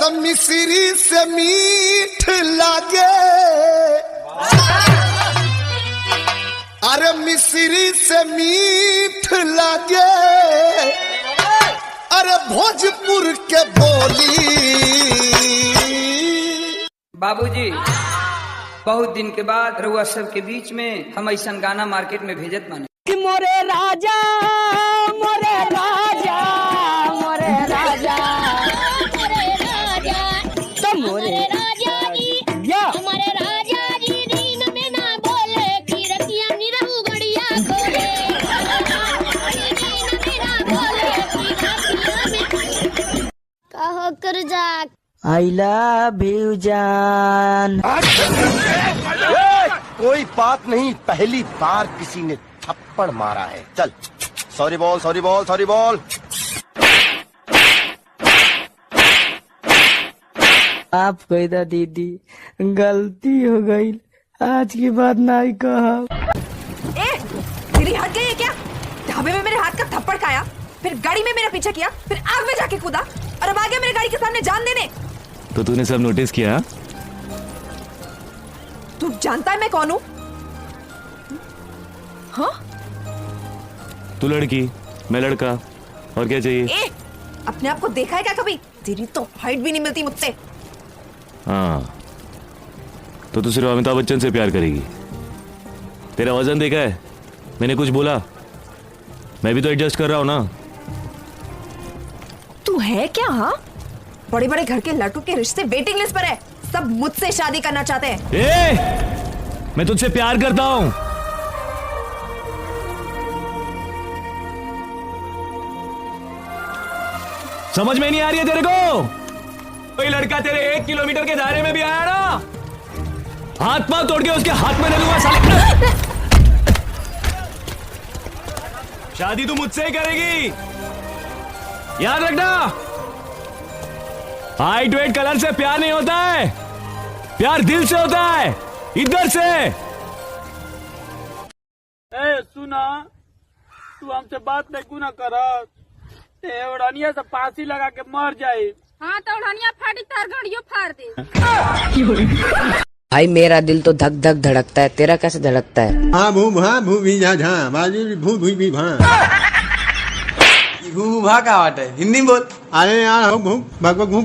तो मिश्री से मीठ लागे, अरे मिश्री से मीठ लागे, अरे भोजपुर के बोली। बाबूजी, बहुत दिन के बाद रउआ सब के बीच में हम ऐसा गाना मार्केट में भेजत माने कि मोरे राजा मोरे राजा मोरे राजा तो मोरे राजा जी या हमारे राजा जी दिन में ना बोले कि रतिया निरहु गड़िया खोले, दिन में ना बोले कि रतिया में कहो कर जा आई लव यू जान। कोई बात नहीं, पहली बार किसी ने थप्पड़ मारा है। चल, sorry ball sorry ball sorry ball. आप कोई दा दीदी, गलती हो गई, आज की बात नहीं कहा। तेरी हट गई है क्या? ढाबे में मेरे हाथ का थप्पड़ खाया, फिर गाड़ी में मेरा पीछा किया, फिर आग में जाके कूदा और अब आ गया मेरे गाड़ी के सामने जान देने। तो तूने सब नोटिस किया? तू जानता है मैं कौन हूँ? हाँ? तू लड़की, मैं लड़का, और क्या चाहिए? अपने आप को देखा है क्या कभी? तेरी तो हाइट भी नहीं मिलती मुझसे। हाँ, तो तू सिर्फ अमिताभ बच्चन से प्यार करेगी। तेरा वजन देखा है? मैंने कुछ बोला? मैं भी तो एडजस्ट कर रहा हूँ ना। तू है क्या? हाँ, बड़े बड़े घर के लड़कों के रिश्ते वेटिंग लिस्ट पर है, सब मुझसे शादी करना चाहते हैं। मैं तुझसे प्यार करता हूँ। समझ में नहीं आ रही है तेरे को? कोई लड़का तेरे 1 किलोमीटर के दायरे में भी आया ना, हाथ पांव तोड़ के उसके हाथ में डालूंगा साले। शादी तू मुझसे ही करेगी, याद रखना। हाइट वेट कलर से प्यार नहीं होता है, प्यार दिल से होता है, इधर से। सुना, तू हमसे बात नहीं ना कर, उड़ानिया से फांसी लगा के मर जाए। हाँ तो उड़ानिया फाड़ी तार गाड़ियों फाड़ दे। भाई मेरा दिल तो धक धक धड़कता है, तेरा कैसे धड़कता है? हाँ भू भी झा बाजू भू भी भा। भू भा का बात है, हिंदी बोल। अरे यार भू भू